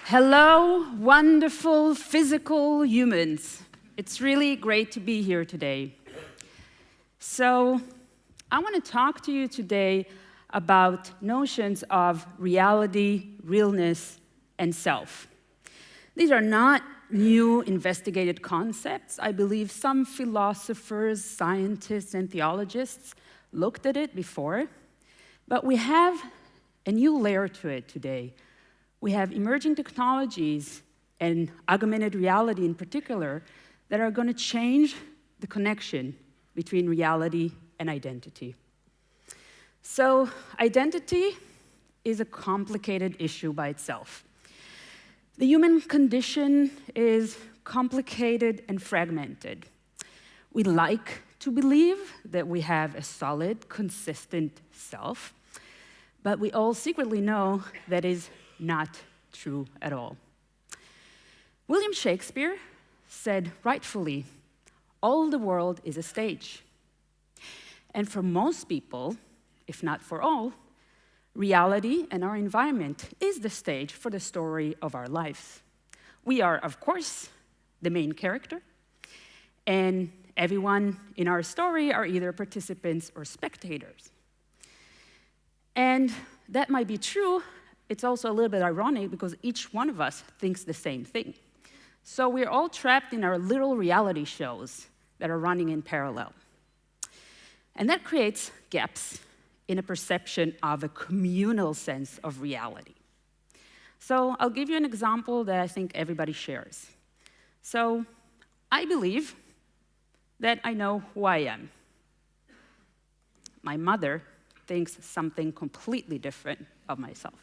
Hello, wonderful physical humans. It's really great to be here today. So, I want to talk to you today about notions of reality, realness, and self. These are not new investigated concepts. I believe some philosophers, scientists, and theologists looked at it before, but we have a new layer to it today. We have emerging technologies and augmented reality in particular that are going to change the connection between reality and identity. So, identity is a complicated issue by itself. The human condition is complicated and fragmented. We like to believe that we have a solid, consistent self, but we all secretly know that is not true at all. William Shakespeare said rightfully, all the world is a stage. And for most people, if not for all, reality and our environment is the stage for the story of our lives. We are, of course, the main character, and everyone in our story are either participants or spectators. And that might be true. It's also a little bit ironic because each one of us thinks the same thing. So we're all trapped in our little reality shows that are running in parallel. And that creates gaps in a perception of a communal sense of reality. So I'll give you an example that I think everybody shares. So I believe that I know who I am. My mother thinks something completely different of myself.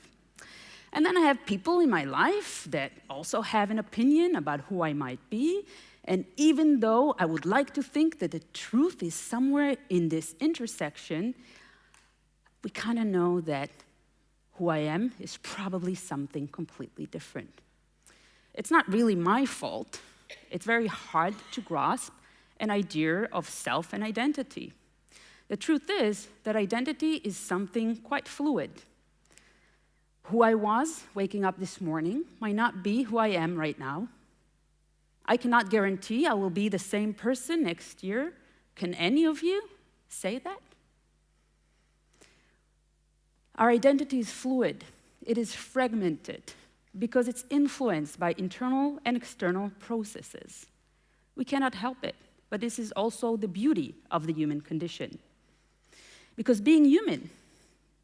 And then I have people in my life that also have an opinion about who I might be. And even though I would like to think that the truth is somewhere in this intersection, we kind of know that who I am is probably something completely different. It's not really my fault. It's very hard to grasp an idea of self and identity. The truth is that identity is something quite fluid. Who I was waking up this morning might not be who I am right now. I cannot guarantee I will be the same person next year. Can any of you say that? Our identity is fluid. It is fragmented because it's influenced by internal and external processes. We cannot help it, but this is also the beauty of the human condition. Because being human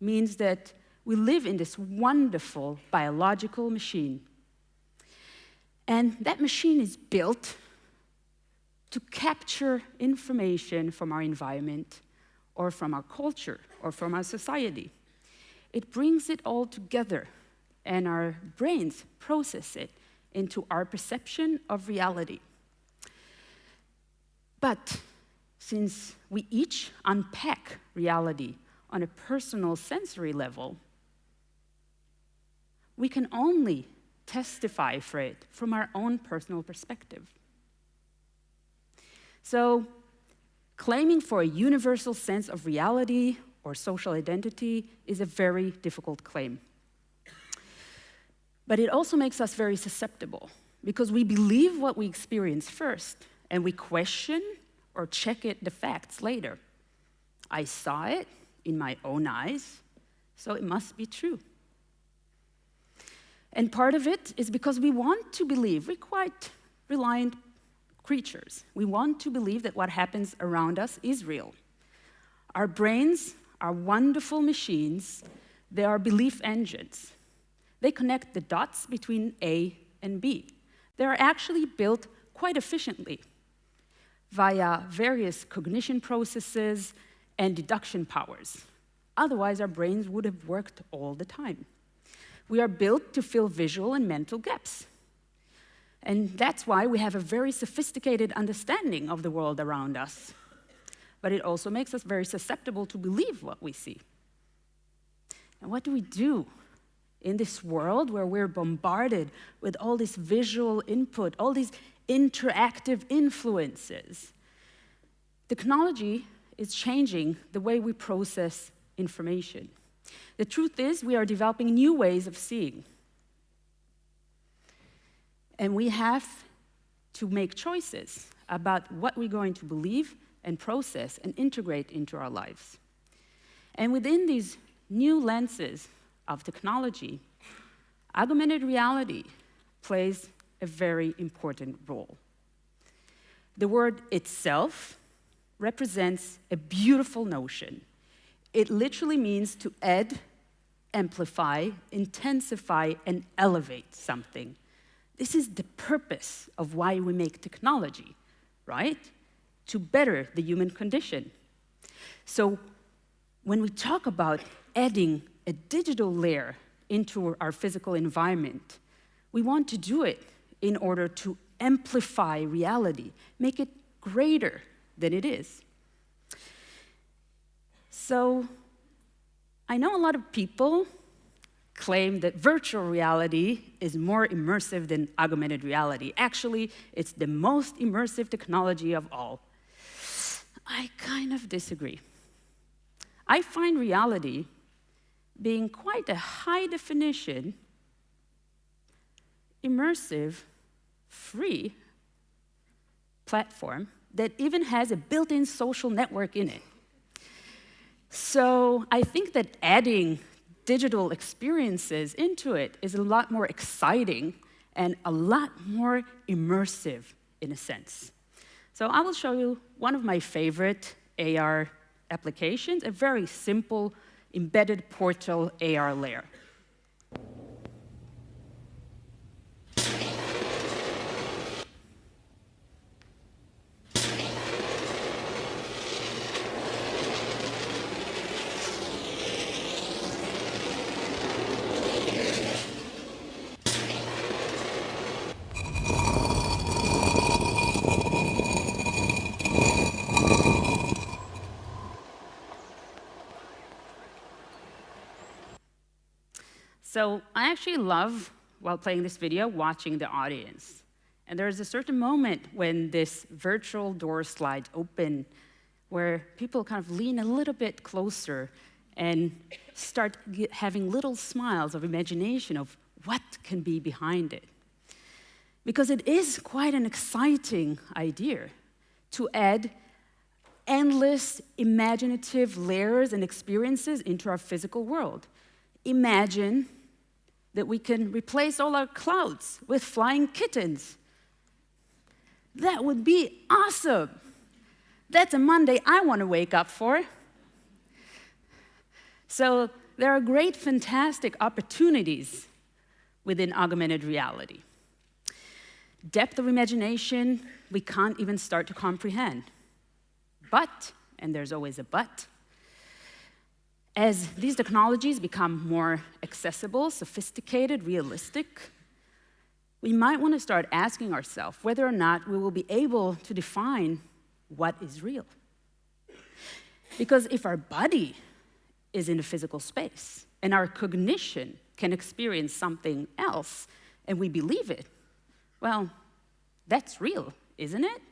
means that we live in this wonderful biological machine. And that machine is built to capture information from our environment or from our culture or from our society. It brings it all together, and our brains process it into our perception of reality. But since we each unpack reality on a personal sensory level, we can only testify for it from our own personal perspective. So, claiming for a universal sense of reality or social identity is a very difficult claim. But it also makes us very susceptible because we believe what we experience first and we question or check the facts later. I saw it in my own eyes, so it must be true. And part of it is because we want to believe. We're quite reliant creatures. We want to believe that what happens around us is real. Our brains are wonderful machines. They are belief engines. They connect the dots between A and B. They are actually built quite efficiently via various cognition processes and deduction powers. Otherwise, our brains would have worked all the time. We are built to fill visual and mental gaps. And that's why we have a very sophisticated understanding of the world around us. But it also makes us very susceptible to believe what we see. And what do we do in this world where we're bombarded with all this visual input, all these interactive influences? Technology is changing the way we process information. The truth is, we are developing new ways of seeing. And we have to make choices about what we're going to believe and process and integrate into our lives. And within these new lenses of technology, augmented reality plays a very important role. The word itself represents a beautiful notion. It literally means to add, amplify, intensify, and elevate something. This is the purpose of why we make technology, right? To better the human condition. So when we talk about adding a digital layer into our physical environment, we want to do it in order to amplify reality, make it greater than it is. So I know a lot of people claim that virtual reality is more immersive than augmented reality. Actually, it's the most immersive technology of all. I kind of disagree. I find reality being quite a high definition, immersive, free platform that even has a built-in social network in it. So I think that adding digital experiences into it is a lot more exciting and a lot more immersive in a sense. So I will show you one of my favorite AR applications, a very simple embedded portal AR layer. So I actually love, while playing this video, watching the audience. And there's a certain moment when this virtual door slides open where people kind of lean a little bit closer and start having little smiles of imagination of what can be behind it. Because it is quite an exciting idea to add endless imaginative layers and experiences into our physical world. Imagine that we can replace all our clouds with flying kittens. That would be awesome. That's a Monday I want to wake up for. So there are great, fantastic opportunities within augmented reality. Depth of imagination we can't even start to comprehend. But, and there's always a but, as these technologies become more accessible, sophisticated, realistic, we might want to start asking ourselves whether or not we will be able to define what is real. Because if our body is in a physical space and our cognition can experience something else and we believe it, well, that's real, isn't it?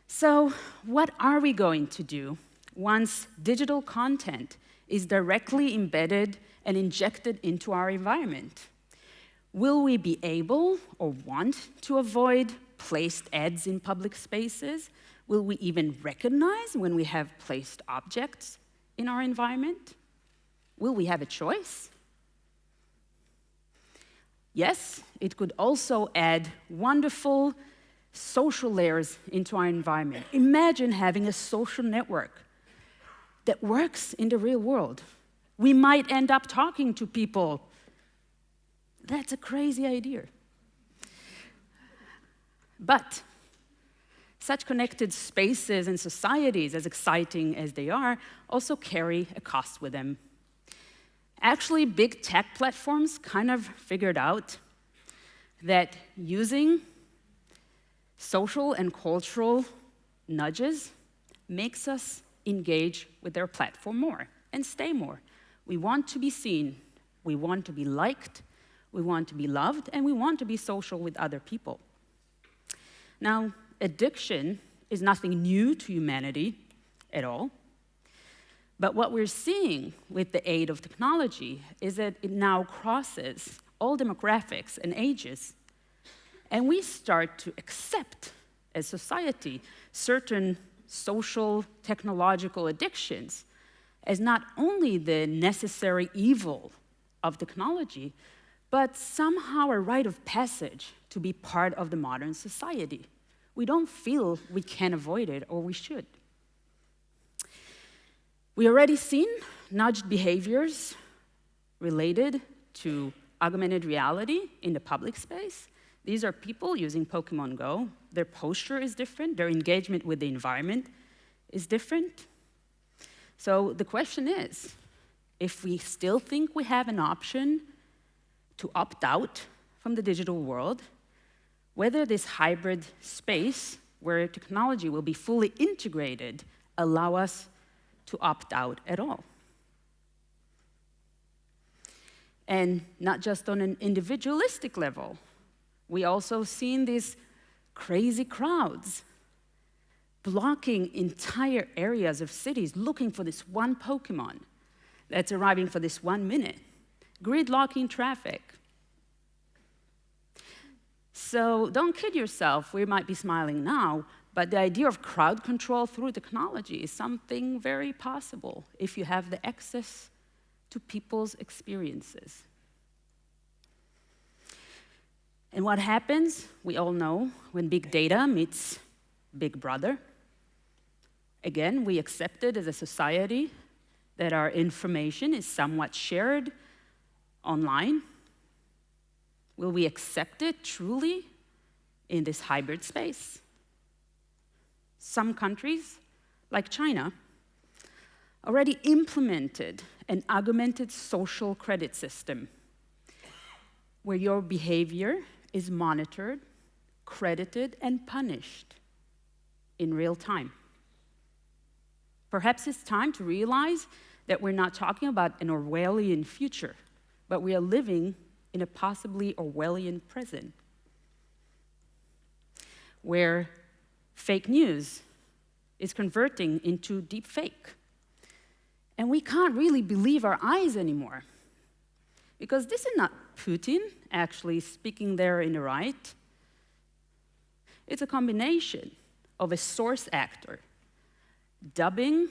So what are we going to do once digital content is directly embedded and injected into our environment? Will we be able or want to avoid placed ads in public spaces? Will we even recognize when we have placed objects in our environment? Will we have a choice? Yes, it could also add wonderful social layers into our environment. Imagine having a social network that works in the real world. We might end up talking to people. That's a crazy idea. But such connected spaces and societies, as exciting as they are, also carry a cost with them. Actually, big tech platforms kind of figured out that using social and cultural nudges makes us engage with their platform more and stay more. We want to be seen, we want to be liked, we want to be loved, and we want to be social with other people. Now, addiction is nothing new to humanity at all, but what we're seeing with the aid of technology is that it now crosses all demographics and ages. And we start to accept, as society, certain social, technological addictions as not only the necessary evil of technology, but somehow a rite of passage to be part of the modern society. We don't feel we can avoid it, or we should. We already seen nudged behaviors related to augmented reality in the public space. These are people using Pokemon Go. Their posture is different, their engagement with the environment is different. So the question is, if we still think we have an option to opt out from the digital world, whether this hybrid space where technology will be fully integrated allow us to opt out at all. And not just on an individualistic level, we also seen these crazy crowds blocking entire areas of cities looking for this one Pokemon that's arriving for this 1 minute, gridlocking traffic. So don't kid yourself, we might be smiling now, but the idea of crowd control through technology is something very possible if you have the access to people's experiences. And what happens, we all know, when big data meets Big Brother. Again, we accept it as a society that our information is somewhat shared online. Will we accept it truly in this hybrid space? Some countries, like China, already implemented an augmented social credit system where your behavior is monitored, credited, and punished in real time. Perhaps it's time to realize that we're not talking about an Orwellian future, but we are living in a possibly Orwellian present, where fake news is converting into deep fake. And we can't really believe our eyes anymore, because this is not Putin actually speaking there in the right. It's a combination of a source actor dubbing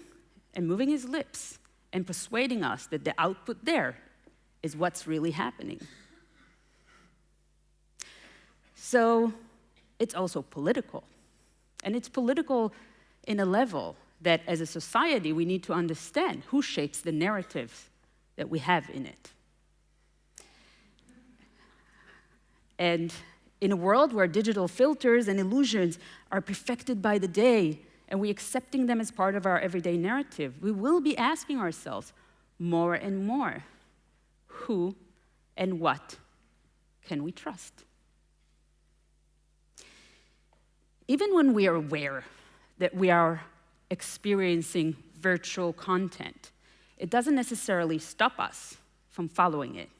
and moving his lips and persuading us that the output there is what's really happening. So it's also political. And it's political in a level that as a society we need to understand who shapes the narratives that we have in it. And in a world where digital filters and illusions are perfected by the day, and we're accepting them as part of our everyday narrative, we will be asking ourselves more and more, who and what can we trust? Even when we are aware that we are experiencing virtual content, it doesn't necessarily stop us from following it.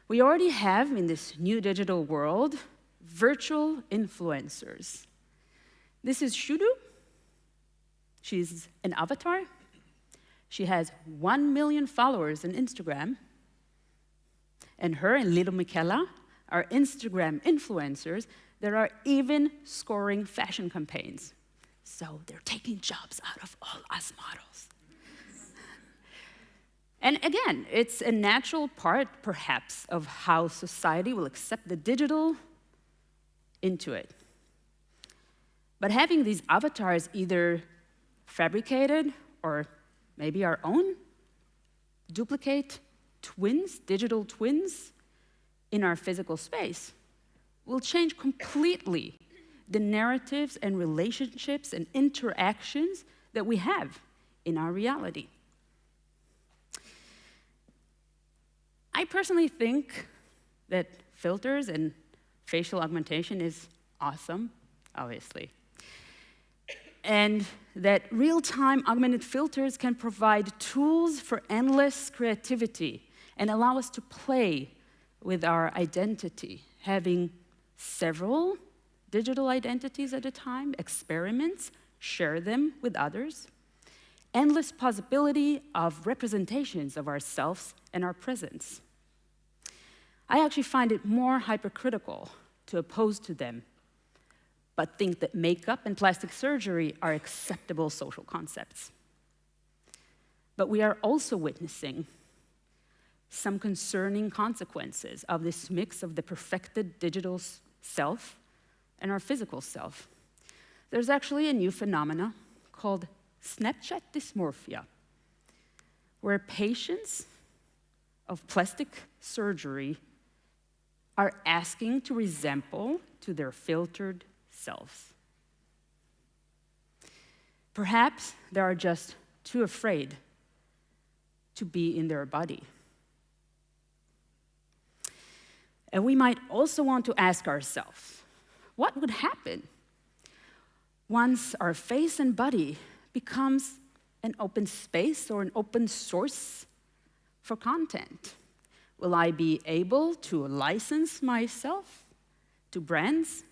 We already have in this new digital world virtual influencers. This is Shudu. She's an avatar. She has 1 million followers on Instagram. And her and little Michaela are Instagram influencers that are even scoring fashion campaigns. So they're taking jobs out of all us models. And again, it's a natural part, perhaps, of how society will accept the digital into it. But having these avatars either fabricated or maybe our own, duplicate twins, digital twins, in our physical space will change completely the narratives and relationships and interactions that we have in our reality. I personally think that filters and facial augmentation is awesome, obviously. And that real-time augmented filters can provide tools for endless creativity and allow us to play with our identity, having several digital identities at a time, experiments, share them with others, endless possibility of representations of ourselves and our presence. I actually find it more hypercritical to oppose to them, but think that makeup and plastic surgery are acceptable social concepts. But we are also witnessing some concerning consequences of this mix of the perfected digital self and our physical self. There's actually a new phenomena called Snapchat dysmorphia, where patients of plastic surgery are asking to resemble to their filtered selves. Perhaps they are just too afraid to be in their body. And we might also want to ask ourselves, what would happen once our face and body becomes an open space or an open source for content? Will I be able to license myself to brands?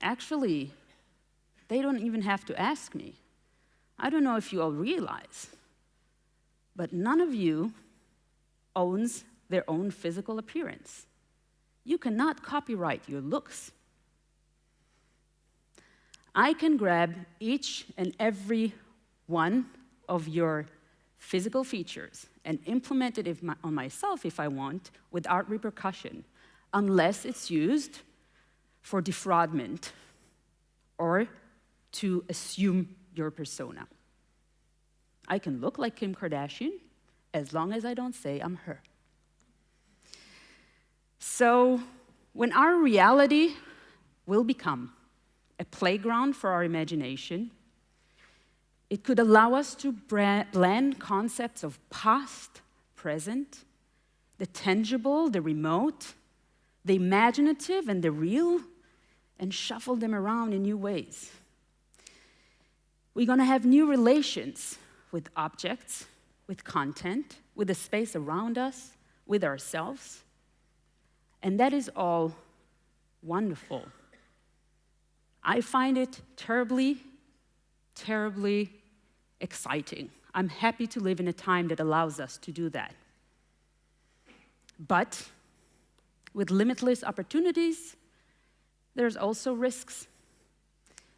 Actually, they don't even have to ask me. I don't know if you all realize, but none of you owns their own physical appearance. You cannot copyright your looks. I can grab each and every one of your physical features and implement it on myself if I want, without repercussion, unless it's used for defraudment or to assume your persona. I can look like Kim Kardashian as long as I don't say I'm her. So, when our reality will become a playground for our imagination, it could allow us to blend concepts of past, present, the tangible, the remote, the imaginative, and the real, and shuffle them around in new ways. We're going to have new relations with objects, with content, with the space around us, with ourselves. And that is all wonderful. I find it terribly, terribly exciting. I'm happy to live in a time that allows us to do that. But with limitless opportunities, there's also risks.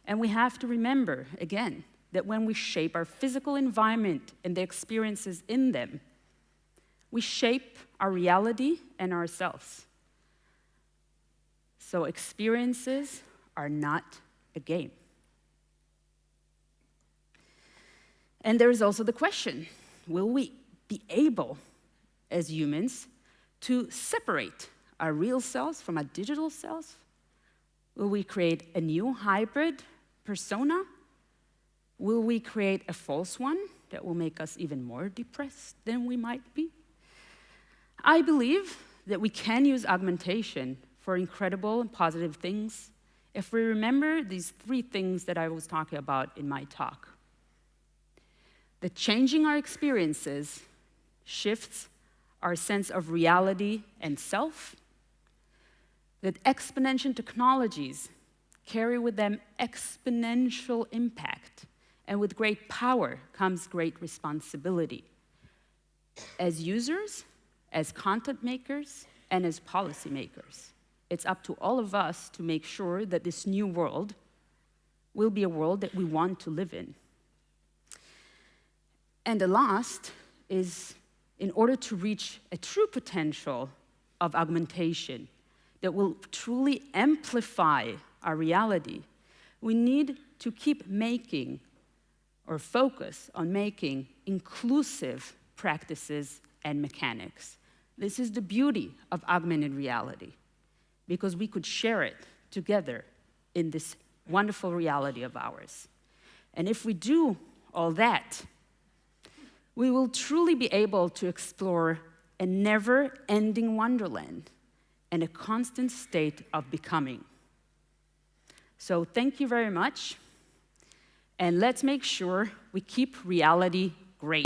And we have to remember, again, that when we shape our physical environment and the experiences in them, we shape our reality and ourselves. So experiences are not a game. And there is also the question, will we be able, as humans, to separate our real selves from our digital selves? Will we create a new hybrid persona? Will we create a false one that will make us even more depressed than we might be? I believe that we can use augmentation for incredible and positive things if we remember these three things that I was talking about in my talk. That changing our experiences shifts our sense of reality and self, that exponential technologies carry with them exponential impact, and with great power comes great responsibility. As users, as content makers, and as policymakers, it's up to all of us to make sure that this new world will be a world that we want to live in. And the last is, in order to reach a true potential of augmentation that will truly amplify our reality, we need to keep making or focus on making inclusive practices and mechanics. This is the beauty of augmented reality, because we could share it together in this wonderful reality of ours. And if we do all that, we will truly be able to explore a never-ending wonderland and a constant state of becoming. So thank you very much, and let's make sure we keep reality great.